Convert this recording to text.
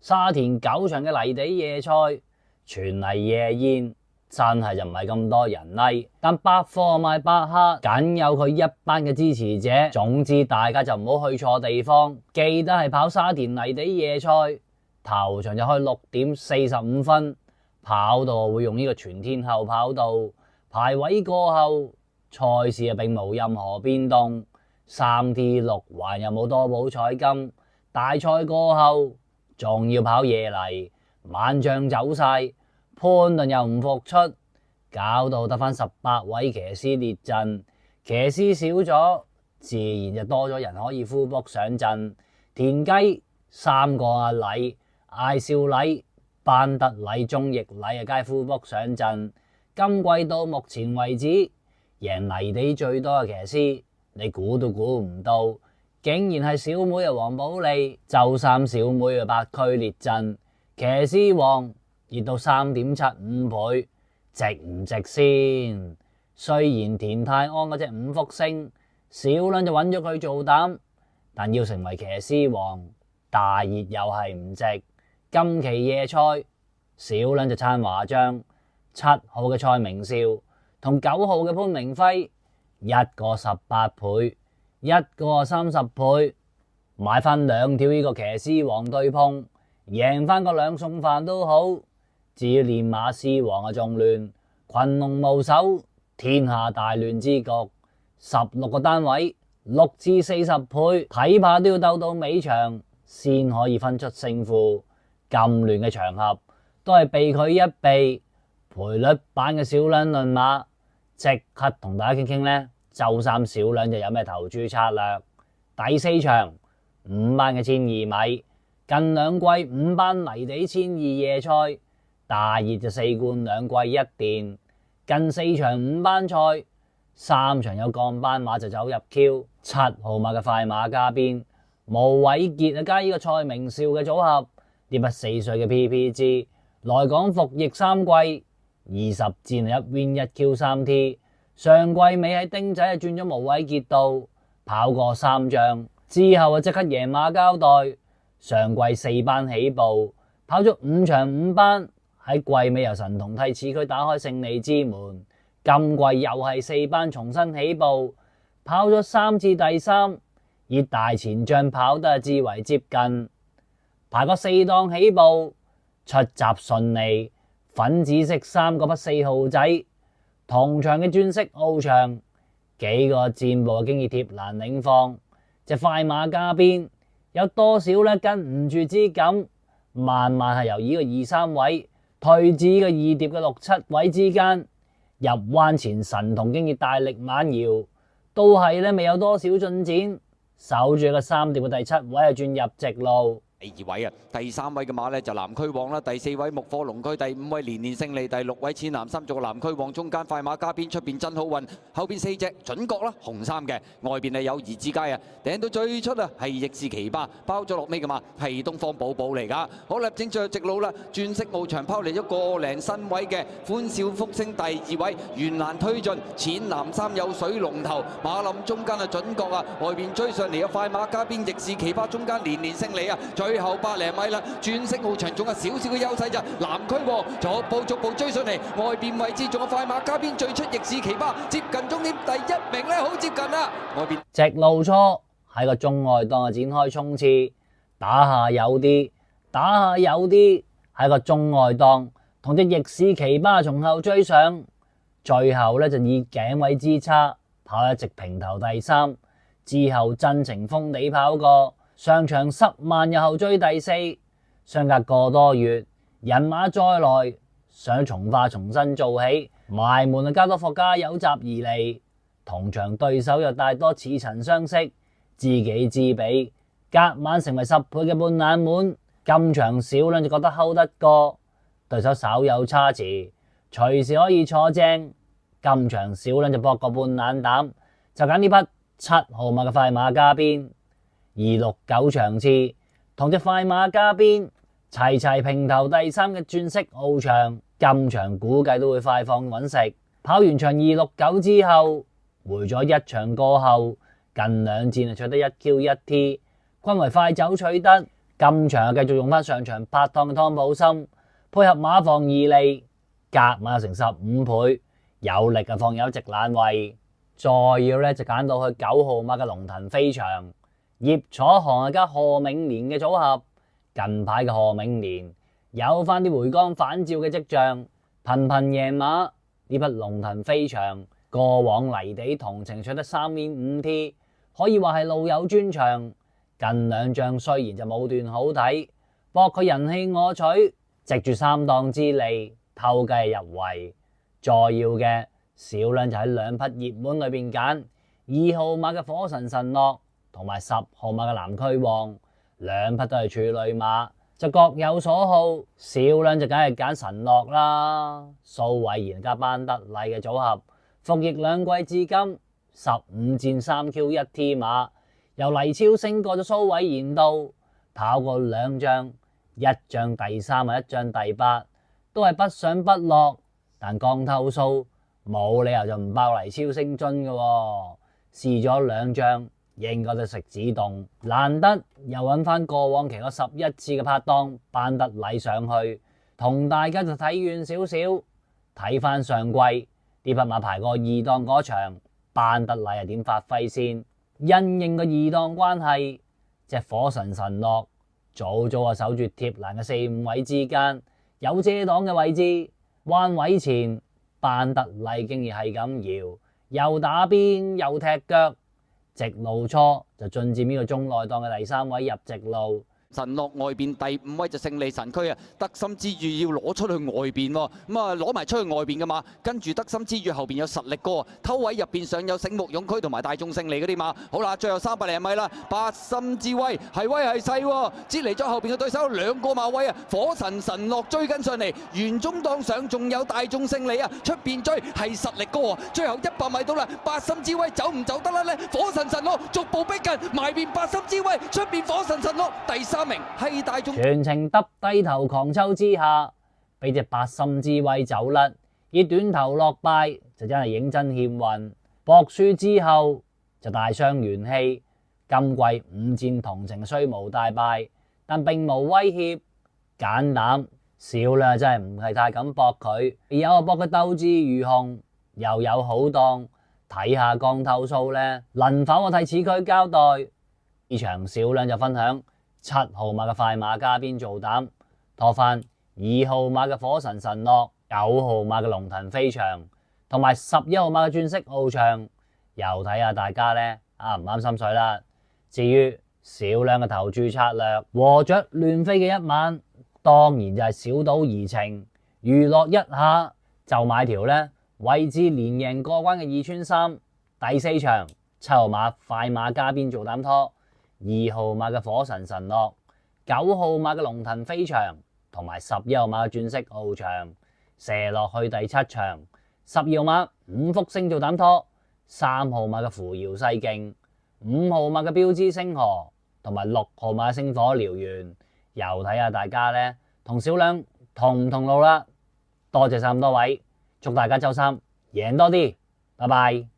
沙田9場嘅泥地夜賽，全泥夜宴，真係就唔係咁多人嚟，但百貨賣百客，僅有佢一班嘅支持者。總之大家就唔好去錯地方，記得係跑沙田泥地夜賽。頭場就開6:45，跑道會用呢個全天候跑道。排位過後，賽事啊並無任何變動。3T6還有冇多寶彩金？大賽過後仲要跑夜泥，晚將走晒，潘頓又唔復出，搞到得返18位騎師列陣。騎師少咗，自然就多咗人可以呼卜上陣。田雞3個阿禮、艾少禮、班德禮、鐘奕禮啊，皆呼卜上陣。今季到目前為止，贏泥地最多嘅騎師，你估都估唔到，竟然係小妹啊黃寶利，周三小妹啊8區列陣，騎師王熱到3.75倍，值唔值先？雖然田泰安嗰隻5福星，小撚就揾咗佢做膽，但要成為騎師王，大熱又係唔值。今期夜賽，小撚就撐華將，7號嘅蔡明少同9號嘅潘明輝，一個18倍，一個30倍，買翻2條呢個騎師王對碰，贏翻個2餸飯都好。至於練馬師王啊仲亂，群龍無首，天下大亂之局，16個單位6至40倍，睇怕都要鬥到尾場先可以分出勝負。咁亂嘅場合，都係避佢一避。賠率版嘅小兩論馬，即刻同大家傾傾呢。周三小兩就有咩投注策略？第4場5班嘅1200米，近兩季5班泥地1200夜賽，大熱就4冠兩季一電。近4場5班賽，3場有降班馬就走入 Q。7號馬嘅快馬加鞭，毛偉傑啊加呢個蔡明少嘅組合，呢筆4歲嘅 PPG 來港服役3季，20戰1 win 1 Q 3T。上季尾喺丁仔轉咗毛偉傑度，跑過3仗之後即刻贏馬交代。上季4班起步，跑咗5場5班，喺季尾由神童替此區打開勝利之門。今季又係4班重新起步，跑咗3次第3，以大前仗跑得至為接近。排個4檔起步，出閘順利，粉紫色3個匹4號仔。同場嘅鑽石奧場，幾個戰步經已貼欄領放，隻快馬加鞭有多少呢？跟唔住之感，慢慢係由呢個2、3位退至呢個2碟嘅6、7位之間。入彎前神童經已大力猛搖，都係呢未有多少進展，守住個3碟嘅第7位係轉入直路。第2位啊，第3位嘅馬呢就南區王啦，第4位木火龍區，第5位年年勝利，第6位淺藍3做個南區王，中間快馬加鞭，出邊真好運，後邊4隻準確啦，紅衫嘅，外邊係友誼之佳啊，頂到最出啊係逆市奇葩，包咗落尾嘅馬係東方寶寶嚟噶。好啦，整著直路啦，鑽石奧場拋嚟咗個零身位嘅歡笑福星第2位，沿欄推進，淺藍3有水龍頭，馬林中間啊準確啊，外邊追上嚟有快馬加鞭，逆市奇葩，中間年年勝利啊，最後100零米啦，鑽石奧場仲有少少嘅優勢咋，南區王逐步追上嚟，外邊位置仲有快馬加鞭最出逆市奇葩，接近終點第1名咧，好接近啦。外邊直路初喺個中外檔展開衝刺，打下有啲喺個中外檔同隻逆市奇葩從後追上，最後咧就以頸位之差跑一直平頭第3，之後真情封地跑過。上場10萬日後追第4，相隔個多月，人馬再來，想從化重新做起，埋門啊加多霍加有集而嚟，同場對手又大多似曾相識，知己知彼，隔晚成為10倍嘅半冷門。今場小兩就覺得 hold 得過，對手稍有差池，隨時可以坐正。今場小兩就搏個半冷膽，就揀呢匹7號馬嘅快馬加鞭。269場次同隻快馬加鞭齊平頭第3嘅鑽石奧場，今場估計都會快放揾食。跑完場269之後，回咗1場過後，近2戰取得1Q1T，均為快走取得。今場繼續用翻上場拍檔嘅湯普森，配合馬房2厘，格馬成15倍，有力嘅放有直欄位。再要咧就揀到去9號馬嘅龍騰飛翔，葉楚航加賀銘年嘅組合。近排嘅賀銘年有翻啲回光返照嘅跡象，頻頻贏馬。呢匹龍騰飛翔過往泥地同程取得3.5T，可以話係路有專長。近兩仗雖然就冇段好睇，博佢人氣我取，藉住3檔之利偷雞入圍。再要嘅小兩就喺兩匹熱門裏邊揀2號馬嘅火神神諾同埋10號馬嘅南區旺，兩匹都係處女馬，就各有所好。小兩就梗係揀神諾啦，蘇偉賢加班德禮嘅組合，服役兩季至今15戰3Q1T 馬。由黎超升過咗蘇偉賢度，跑過2仗，一仗第3，一仗第8，都係不上不落。但光頭數冇理由就唔爆黎超升樽嘅，試咗2仗，應該都食指動。難得又揾翻過往期嗰11次嘅拍檔班德禮上去，同大家就睇遠少少，睇翻上季呢匹馬排過2檔嗰場，班德禮係點發揮先？因應個2檔關係，隻火神神諾早早啊守住貼欄嘅4、5位之間，有遮擋嘅位置，彎位前班德禮竟然係咁搖，又打邊又踢腳，直路初就進佔呢個中內檔嘅第3位入直路。神諾外邊第5位就勝利神區啊，得心之餘要攞出去外邊喎，咁啊攞埋出去外邊嘅馬，跟住得心之餘後邊有實力哥，偷位入邊上有醒目勇區同埋大眾勝利嗰啲馬。好啦，最後300零米啦，八心之威係威係勢喎，接離咗後邊嘅對手2個馬位啊，火神神諾追緊上嚟，沿中檔上仲有大眾勝利啊，出邊追係實力哥，最後100米到啦，八心之威走唔走得啦呢？火神神諾逐步逼近埋邊八心之威，出邊火神神諾第3名係大眾。全程耷低頭狂抽之下，俾隻八心之威走甩，以短頭落敗就真係認真欠運。博輸之後就大傷元氣，今季5戰同程雖無大敗，但並無威脅。簡膽少啦，真係唔係太敢搏佢。有啊，搏佢鬥志如虹，又有好檔，睇下光頭數呢，能否我替此區交代？呢場小兩就分享7號馬嘅快馬加鞭做膽，拖翻2號馬嘅火神神諾、9號馬嘅龍騰飛翔，同埋11號馬嘅鑽石翱翔，又睇下大家呢啱唔啱心水啦。至於小兩嘅投注策略，和雀亂飛嘅一晚，當然就係小賭怡情，娛樂一下就買條呢位置連贏過關嘅2穿3。第4場7號馬快馬加鞭做膽拖，2號馬嘅火神神諾、9號馬嘅龍騰飛翔，同埋11號馬嘅鑽石翱翔，射落去第7場12號馬5福星做膽拖，3號馬嘅扶搖西徑，5號馬嘅標誌星河，同埋6號馬嘅星火燎原，又睇下大家呢同小兩同唔同路啦。多謝晒咁多位，祝大家周3贏多啲，拜拜。